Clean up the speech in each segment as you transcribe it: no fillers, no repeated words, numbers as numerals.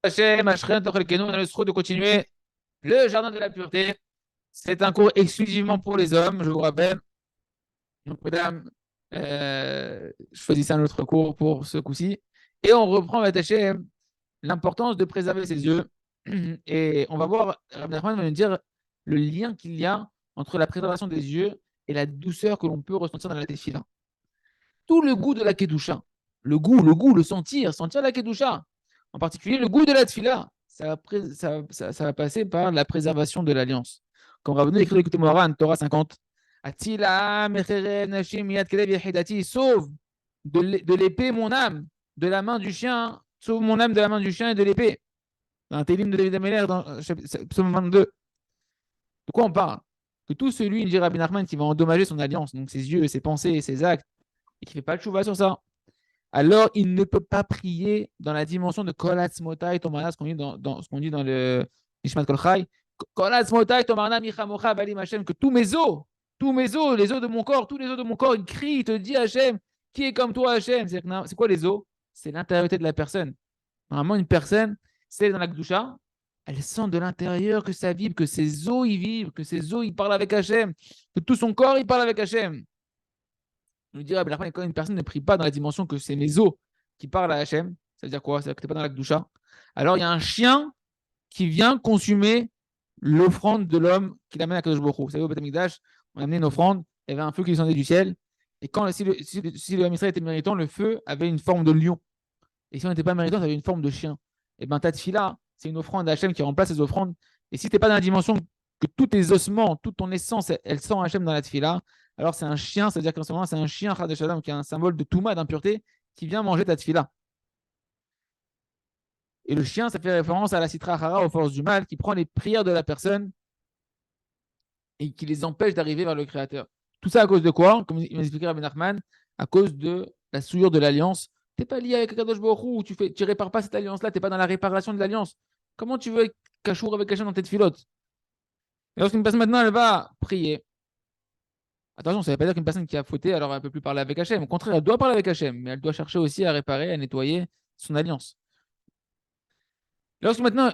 Hachem, Ashren, Tochelkenu, on a le droit de continuer le jardin de la pureté. C'est un cours exclusivement pour les hommes, je vous rappelle. Donc, mesdames, choisissez un autre cours pour ce coup-ci. Et on reprend, attacher l'importance de préserver ses yeux. Et on va voir, Rabbi Nachman va nous dire le lien qu'il y a entre la préservation des yeux et la douceur que l'on peut ressentir dans la tefila. Tout le goût de la kedusha, le sentir la kedusha, en particulier le goût de la tefila, ça va passer par la préservation de l'alliance. Comme Rabbeinu écrit dans Moran, Torah 50, Atila mecheren nashim yad kelev yehidati, sauve de l'épée mon âme, de la main du chien, sauve mon âme de la main du chien et de l'épée. Dans un télim de David Ameller, dans psaume 22. De quoi on parle? Que tout celui, il dit Rabbi Nachman, qui va endommager son alliance, donc ses yeux, ses pensées, ses actes, et qui ne fait pas de chouva sur ça, alors il ne peut pas prier dans la dimension de Kol Atzmotai Tomana, ce qu'on dit dans le Nishmat Kol Chai. Kol Atzmotai Tomana Michamocha Balim Hashem, que tous mes os, les os de mon corps, tous les os de mon corps, ils crient, ils te disent Hashem, qui est comme toi Hashem? C'est quoi les os? C'est l'intériorité de la personne. Normalement, une personne, c'est dans la Gdusha, elle sent de l'intérieur que ça vibre, que ses os ils vivent, que ses os ils parlent avec Hashem, que tout son corps il parle avec Hashem. Je nous dirais, quand une personne ne prie pas dans la dimension que c'est mes os qui parlent à Hachem, ça veut dire quoi? Ça veut dire que tu n'es pas dans la Gdusha. Alors il y a un chien qui vient consumer l'offrande de l'homme qu'il amène à Kadosh Baruch Hu. Vous savez, au Beth Amikdash, on a amené une offrande, il y avait un feu qui descendait du ciel, et quand si le Ham Israël était méritant, le feu avait une forme de lion. Et si on n'était pas méritant, ça avait une forme de chien. Et bien, ta tefila, c'est une offrande à Hachem qui remplace les offrandes. Et si tu n'es pas dans la dimension que tous tes ossements, toute ton essence, elle sent Hachem dans la tefila, alors c'est un chien, c'est-à-dire qu'en ce moment, c'est un chien, Chadeshadam, qui est un symbole de Touma, d'impureté, qui vient manger ta tefila. Et le chien, ça fait référence à la Sitra Achara, aux forces du mal, qui prend les prières de la personne et qui les empêche d'arriver vers le Créateur. Tout ça à cause de quoi? Comme il m'a expliqué Rabbi Nachman, à cause de la souillure de l'alliance. Tu n'es pas lié avec Kadosh Baruch Hu, tu ne répares pas cette alliance-là, tu n'es pas dans la réparation de l'alliance. Comment tu veux être cachour avec Hachem dans tes filotes? Et lorsqu'une personne maintenant, elle va prier, attention, ça ne veut pas dire qu'une personne qui a fauté, alors elle ne peut plus parler avec Hachem. Au contraire, elle doit parler avec Hachem, mais elle doit chercher aussi à réparer, à nettoyer son alliance. Lorsque maintenant,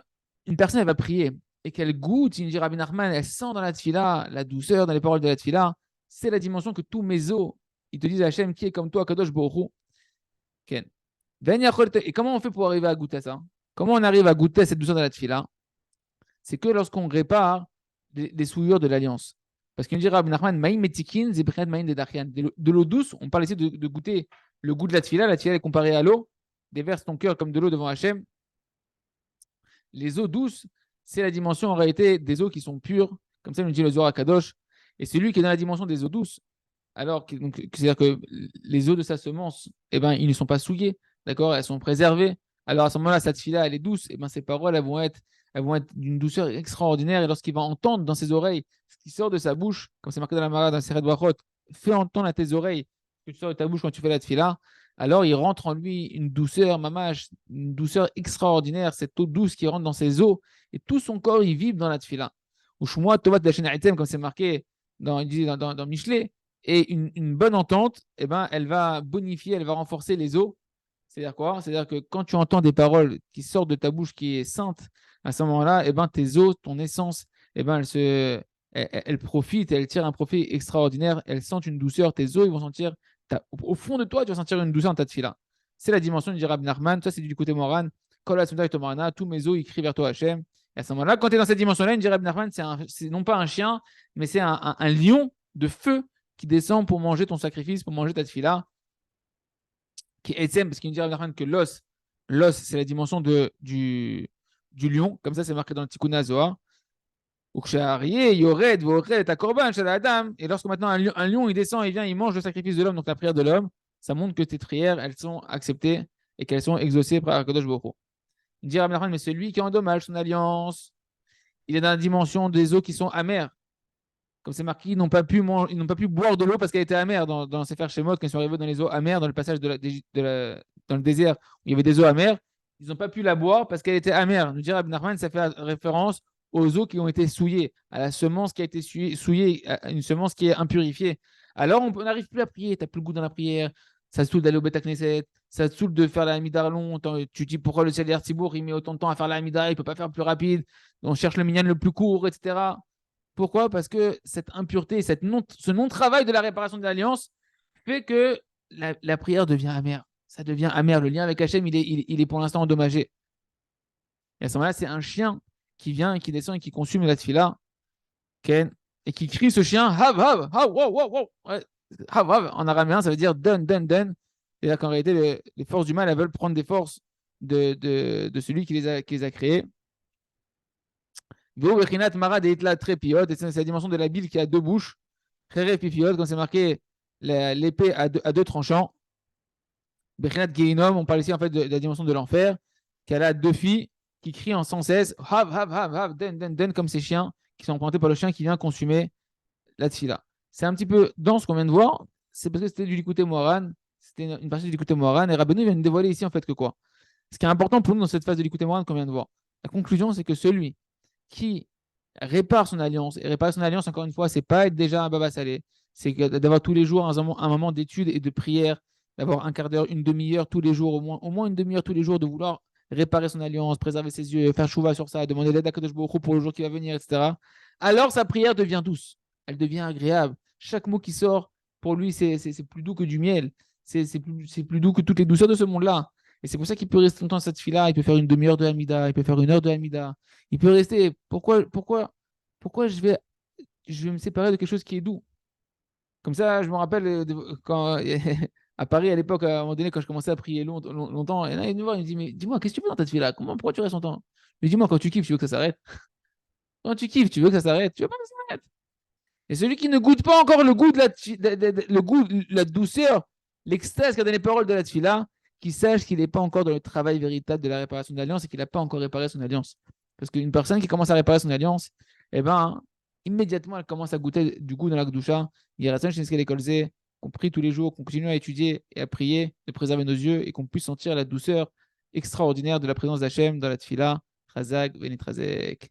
une personne, elle va prier et qu'elle goûte, il dit Rabbi Nachman, elle sent dans la tefila la douceur dans les paroles de la tefila, c'est la dimension que tous mes os, ils te disent Hachem, qui est comme toi, Kadosh Baruch Hu. Ken. Et comment on fait pour arriver à goûter à ça? Comment on arrive à goûter à cette douceur de la tefila? C'est que lorsqu'on répare les souillures de l'alliance. Parce qu'il dit Rabbi Nachman, Maïm metikin, zibrinat maïm de dachian. De l'eau douce, on parle ici de goûter le goût de la tefila. La tefila est comparée à l'eau. Déverse ton cœur comme de l'eau devant Hachem. Les eaux douces, c'est la dimension en réalité des eaux qui sont pures, comme ça nous dit le Zohar Kadosh. Et celui qui est dans la dimension des eaux douces, alors c'est-à-dire que les eaux de sa semence, eh ben, ils ne sont pas souillés, d'accord, elles sont préservées. Alors à ce moment-là, cette fille-là, elle est douce, et ben ses paroles, elles vont être d'une douceur extraordinaire. Et lorsqu'il va entendre dans ses oreilles ce qui sort de sa bouche, comme c'est marqué dans la Mara, dans Seret Brachot, fais entendre à tes oreilles ce que tu sors de ta bouche quand tu fais la tefila, alors il rentre en lui une douceur, mamash, une douceur extraordinaire, cette eau douce qui rentre dans ses os, et tout son corps, il vibre dans la tefila. Ou Shmoa Tovat Lachem Haitem, comme c'est marqué dans Michelet, et une bonne entente, eh ben, elle va bonifier, elle va renforcer les os. C'est-à-dire quoi? C'est-à-dire que quand tu entends des paroles qui sortent de ta bouche qui est sainte, à ce moment-là, eh ben, tes os, ton essence, eh ben, elle profite, elle tire un profit extraordinaire, elle sent une douceur, tes os, ils vont sentir, au fond de toi, tu vas sentir une douceur dans ta tefila. C'est la dimension du Rabbi Nachman, ça c'est du côté Moran, tous mes os, ils crient vers toi Hachem. Et à ce moment-là, quand tu es dans cette dimension-là, une Rabbi Nachman, c'est non pas un chien, mais c'est un lion de feu qui descend pour manger ton sacrifice, pour manger ta tefila, qui est parce qu'il nous dit que l'os, c'est la dimension du lion, comme ça c'est marqué dans le Tikkun HaZohar. Et lorsque maintenant un lion il descend, il vient, il mange le sacrifice de l'homme, donc la prière de l'homme, ça montre que tes prières, elles sont acceptées et qu'elles sont exaucées par Akadosh Baruch Hu. Il dit Rabbi Nachman, mais celui qui endommage son alliance, il est dans la dimension des eaux qui sont amères. Comme c'est marqué, ils n'ont pas pu boire de l'eau parce qu'elle était amère dans Sefer Shemot, quand ils sont arrivés dans les eaux amères, dans le passage dans le désert où il y avait des eaux amères. Ils n'ont pas pu la boire parce qu'elle était amère. Nous dit Rabbi Nachman, ça fait référence aux eaux qui ont été souillées, à la semence qui a été souillée, à une semence qui est impurifiée. Alors on n'arrive plus à prier, tu n'as plus le goût dans la prière, ça se saoule d'aller au Beth Knesset, ça te saoule de faire la Hamida long. Tu te dis pourquoi le Seder Tzibour, il met autant de temps à faire la Hamida, il ne peut pas faire plus rapide. On cherche le minyan le plus court, etc. Pourquoi? Parce que cette impureté, ce non-travail de la réparation de l'alliance fait que la prière devient amère. Ça devient amer. Le lien avec Hachem, il est pour l'instant endommagé. Et à ce moment-là, c'est un chien qui vient, qui descend et qui consume la tefila, Ken, et qui crie ce chien, Hav, Hav, Hav, wow, wow, wow. Ouais, Hav, Hav, en araméen, ça veut dire donne, donne, donne. Et là, qu'en réalité, les forces du mal, elles veulent prendre des forces de celui qui les a créées. Veo Bechinat Marad et Itla Trépiot, et c'est la dimension de la bile qui a deux bouches. Khere Pipiot, quand c'est marqué l'épée à deux tranchants. Bechinat Geinom, on parle ici en fait de la dimension de l'enfer, qu'elle a deux filles qui crient en sans cesse Hav, Hav, Hav, Hav, Den, Den, Den, comme ces chiens qui sont empruntés par le chien qui vient consumer la tfila. C'est un petit peu dans ce qu'on vient de voir, c'est parce que c'était du Likutei Moharan, c'était une partie du Likutei Moharan, et Rabbeinu vient de dévoiler ici en fait que quoi? Ce qui est important pour nous dans cette phase de Likutei Moharan qu'on vient de voir. La conclusion, c'est que celui qui répare son alliance, et réparer son alliance, encore une fois, c'est pas être déjà un baba salé, c'est d'avoir tous les jours un moment d'étude et de prière, d'avoir un quart d'heure, une demi-heure tous les jours, au moins une demi-heure tous les jours, de vouloir réparer son alliance, préserver ses yeux, faire chouva sur ça, demander l'aide à Kadosh Baruch Hu pour le jour qui va venir, etc. Alors sa prière devient douce, elle devient agréable. Chaque mot qui sort, pour lui, c'est plus doux que du miel. C'est plus doux que toutes les douceurs de ce monde-là. Et c'est pour ça qu'il peut rester longtemps à cette fille-là. Il peut faire une demi-heure de Hamida, il peut faire une heure de Hamida. Il peut rester. Pourquoi je vais me séparer de quelque chose qui est doux? Comme ça, je me rappelle quand à Paris, à l'époque, à un moment donné, quand je commençais à prier longtemps, et là, il me voit, il me dit, mais dis-moi, qu'est-ce que tu veux dans ta fille-là? Pourquoi tu restes longtemps? Mais dis-moi, quand tu kiffes, tu veux que ça s'arrête? Quand tu kiffes, tu veux que ça s'arrête? Tu veux pas que ça s'arrête? Et celui qui ne goûte pas encore le goût le goût, la douceur, l'extase qu'a donné les paroles de la tfila, qu'il sache qu'il n'est pas encore dans le travail véritable de la réparation de l'alliance et qu'il n'a pas encore réparé son alliance. Parce qu'une personne qui commence à réparer son alliance, eh ben, immédiatement, elle commence à goûter du goût dans la Gdusha. Il y a la scène chez ce qu'elle qu'on prie tous les jours, qu'on continue à étudier et à prier, de préserver nos yeux et qu'on puisse sentir la douceur extraordinaire de la présence d'Hachem dans la tfila. Chazak, Benitrazek.